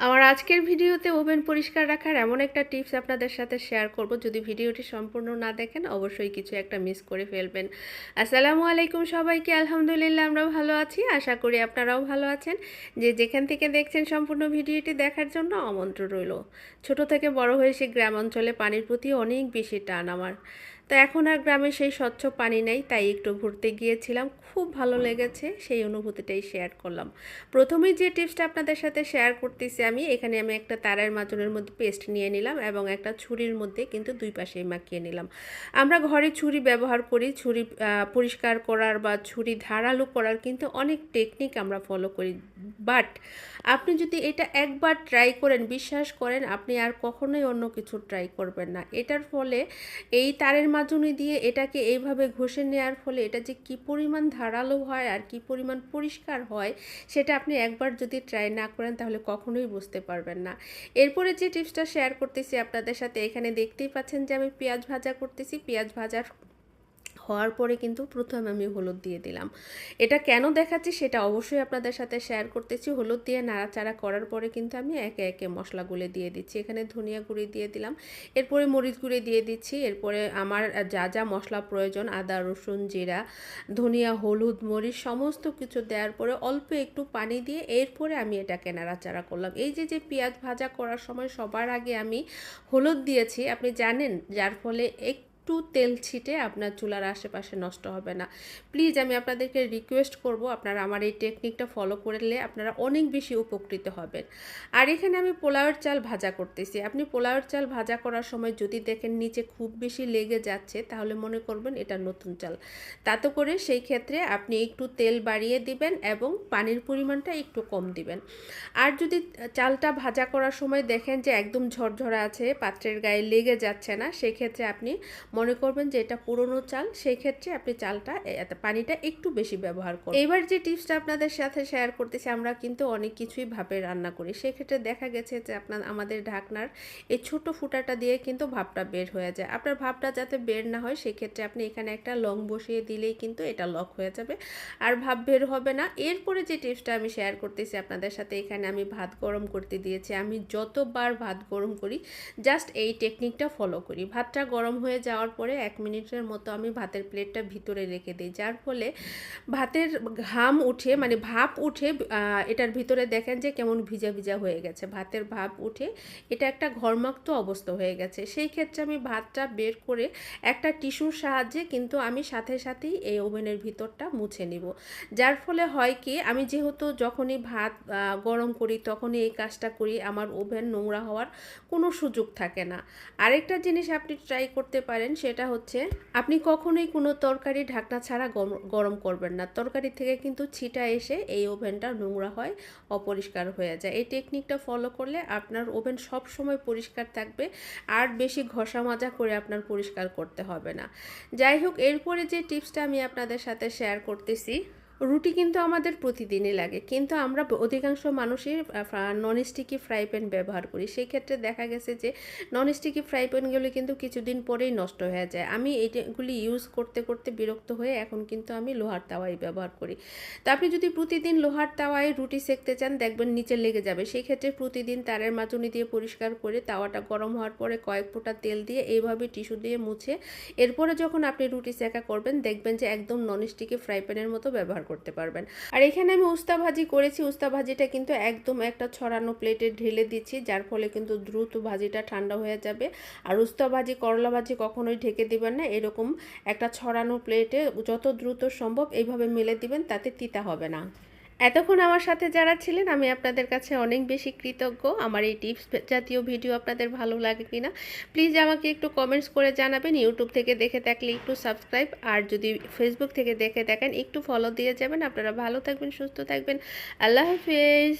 আমার আজকের ভিডিওতে ওভেন পরিষ্কার রাখার এমন একটা টিপস আপনাদের সাথে শেয়ার করব। যদি ভিডিওটি সম্পূর্ণ না দেখেন অবশ্যই কিছু একটা মিস করে ফেলবেন। আসসালামু আলাইকুম সবাইকে। আলহামদুলিল্লাহ আমরা ভালো আছি, আশা করি আপনারাও ভালো আছেন। যে যেখান থেকে দেখছেন সম্পূর্ণ ভিডিওটি দেখার জন্য আমন্ত্রণ রইল। ছোট থেকে বড় হয়েছে গ্রাম অঞ্চলে পানির প্রতি অনেক বেশি টান আমার। তো এখন আর গ্রামে সেই স্বচ্ছ পানি নেই, তাই একটু ঘুরতে গিয়েছিলাম, খুব ভালো লেগেছে, সেই অনুভূতিটাই শেয়ার করলাম। প্রথমেই যে টিপসটা আপনাদের সাথে শেয়ার করতেছি এখানে আমি একটা তারের মাজনের মধ্যে পেস্ট নিয়ে নিলাম এবং একটা ছুরির মধ্যে কিন্তু দুই পাশেই মাখিয়ে নিলাম। আমরা ঘরে ছুরি ব্যবহার করি, ছুরি পরিষ্কার করার বা ছুরি ধারালো করার কিন্তু অনেক টেকনিক আমরা ফলো করি। বাট আপনি যদি এটা একবার ট্রাই করেন, বিশ্বাস করেন আপনি আর কখনোই অন্য কিছু ট্রাই করবেন না। এটার ফলে এই তারের মাজনি দিয়ে এটাকে এইভাবে ঘষে নেওয়ার ফলে এটা যে কী পরিমাণ ধারালো হয় আর কী পরিমাণ পরিষ্কার হয় সেটা আপনি একবার যদি ট্রাই না করেন তাহলে কখনোই বুঝতে পারবেন না। এরপরে যে টিপসটা শেয়ার করতেছি আপনাদের সাথে, এখানে দেখতেই পাচ্ছেন যে আমি পেঁয়াজ ভাজা করতেছি। পেঁয়াজ ভাজার হওয়ার পরে কিন্তু প্রথমে আমি হলুদ দিয়ে দিলাম। এটা কেন দেখাচ্ছি সেটা অবশ্যই আপনাদের সাথে শেয়ার করতেছি। হলুদ দিয়ে নাড়াচাড়া করার পরে কিন্তু আমি একে একে মশলাগুলো দিয়ে দিচ্ছি। এখানে ধনিয়া গুঁড়ি দিয়ে দিলাম, এরপরে মরিচ গুঁড়ি দিয়ে দিচ্ছি, এরপরে আমার যা যা মশলা প্রয়োজন আদা রসুন জিরা ধনিয়া হলুদ মরিচ সমস্ত কিছু দেওয়ার পরে অল্প একটু পানি দিয়ে এরপরে আমি এটাকে নাড়াচাড়া করলাম। এই যে পেঁয়াজ ভাজা করার সময় সবার আগে আমি হলুদ দিয়েছি আপনি জানেন, যার ফলে একটু তেল ছিটে আপনার চুলার আশেপাশে নষ্ট হবে না। প্লিজ আমি আপনাদেরকে রিকোয়েস্ট করব আপনারা আমার এই টেকনিকটা ফলো করলে আপনারা অনেক বেশি উপকৃত হবেন। আর এখানে আমি পোলাওয়ের চাল ভাজা করতেছি। আপনি পোলাওয়ের চাল ভাজা করার সময় যদি দেখেন নিচে খুব বেশি লেগে যাচ্ছে তাহলে মনে করবেন এটা নতুন চাল। তাতে করে সেই ক্ষেত্রে আপনি একটু তেল বাড়িয়ে দিবেন এবং পানির পরিমাণটা একটু কম দিবেন। আর যদি চালটা ভাজা করার সময় দেখেন যে একদম ঝরঝরা আছে, পাত্রের গায়ে লেগে যাচ্ছে না, সেক্ষেত্রে আপনি মনে করবেন যে এটা পুরনো চাল, সেই ক্ষেত্রে আপনি চালটা পানিটা একটু বেশি ব্যবহার করুন। এবার যে টিপসটা আপনাদের সাথে শেয়ার করতেছি, আমরা কিন্তু অনেক কিছুই ভাপে রান্না করি, সেক্ষেত্রে দেখা গেছে যে আমাদের ঢাকনার এই ছোট ফুটাটা দিয়ে কিন্তু ভাপটা বের হয়ে যায়। আপনার ভাপটা যাতে বের না হয় সেক্ষেত্রে আপনি এখানে একটা লং বসিয়ে দিলেই কিন্তু এটা লক হয়ে যাবে আর ভাপ বের হবে না। এরপরে যে টিপসটা আমি শেয়ার করতেছি আপনাদের সাথে, এখানে আমি ভাত গরম করতে দিয়েছি। আমি যতবার ভাত গরম করি জাস্ট এই টেকনিকটা ফলো করি। ভাতটা গরম হয়ে যাওয়ার পরে 1 মিনিটের মতো আমি ভাতের প্লেটটা ভিতরে রেখে দিই, যার ফলে ভাতের ঘাম উঠে মানে ভাপ উঠে এটার ভিতরে দেখেন যে কেমন ভিজা ভিজা হয়ে গেছে, ভাতের ভাপ উঠে এটা একটা ঘর্মাক্ত অবস্থা হয়ে গেছে। সেই ক্ষেত্রে আমি ভাতটা বের করে একটা টিস্যুর সাহায্যে কিন্তু আমি সাথে সাথেই এই ওভেনের ভিতরটা মুছে নিব। যার ফলে হয় কি, আমি যেহেতু যখনই ভাত গরম করি তখনই এই কাজটা করি, আমার ওভেন নোংরা হওয়ার কোনো সুযোগ থাকে না। আরেকটা জিনিস আপনি ট্রাই করতে পারেন, সেটা হচ্ছে আপনি কখনোই কোনো তরকারি ঢাকনা ছাড়া গরম করবেন না। তরকারি থেকে কিন্তু ছিটা এসে এই ওভেনটা নোংরা হয়, অপরিষ্কার হয়ে যায়। এই টেকনিকটা ফলো করলে আপনার ওভেন সব সময় পরিষ্কার থাকবে আর বেশি ঘষা মাজা করে আপনার পরিষ্কার করতে হবে না। যাই হোক, এরপরে যে টিপসটা আমি আপনাদের সাথে শেয়ার করতেছি, রুটি কিন্তু আমাদের প্রতিদিনই লাগে, কিন্তু আমরা অধিকাংশ মানুষই ননস্টিকি ফ্রাই প্যান ব্যবহার করি। সেই ক্ষেত্রে দেখা গেছে যে ননস্টিকি ফ্রাই প্যানগুলি কিন্তু কিছুদিন পরেই নষ্ট হয়ে যায়। আমি এইগুলি ইউজ করতে করতে বিরক্ত হয়ে এখন কিন্তু আমি লোহার তাওয়াই ব্যবহার করি। তো আপনি যদি প্রতিদিন লোহার তাওয়ায় রুটি সেঁকতে চান দেখবেন নিচে লেগে যাবে, সেই ক্ষেত্রে প্রতিদিন তারের মাজনি দিয়ে পরিষ্কার করে তাওয়াটা গরম হওয়ার পরে কয়েক ফোঁটা তেল দিয়ে এইভাবে টিস্যু দিয়ে মুছে এরপরে যখন আপনি রুটি সেঁকা করবেন দেখবেন যে একদম ননস্টিকি ফ্রাই প্যানের মতো ব্যবহার করতে পারবেন। আর এখানে আমি উস্তা ভাজি করেছি। উস্তা ভাজিটা কিন্তু একদম একটা ছড়ানো প্লেটে ঢেলে দিচ্ছি, যার ফলে কিন্তু দ্রুত ভাজিটা ঠান্ডা হয়ে যাবে। আর উস্তা ভাজি করলা ভাজি কখনোই ঢেকে দিবেন না, এরকম একটা ছড়ানো প্লেটে যত দ্রুত সম্ভব এইভাবে মেলে দিবেন, তাতে তিতা হবে না। এতক্ষণ আমার সাথে যারা ছিলেন আমি আপনাদের কাছে অনেক বেশি কৃতজ্ঞ। আমার এই টিপস জাতীয় ভিডিও আপনাদের ভালো লাগে কিনা প্লিজ আমাকে একটু কমেন্টস করে জানাবেন। ইউটিউব থেকে দেখে থাকলে একটু সাবস্ক্রাইব, আর যদি ফেসবুক থেকে দেখে থাকেন একটু ফলো দিয়ে যাবেন। আপনারা ভালো থাকবেন, সুস্থ থাকবেন। আল্লাহ হাফেজ।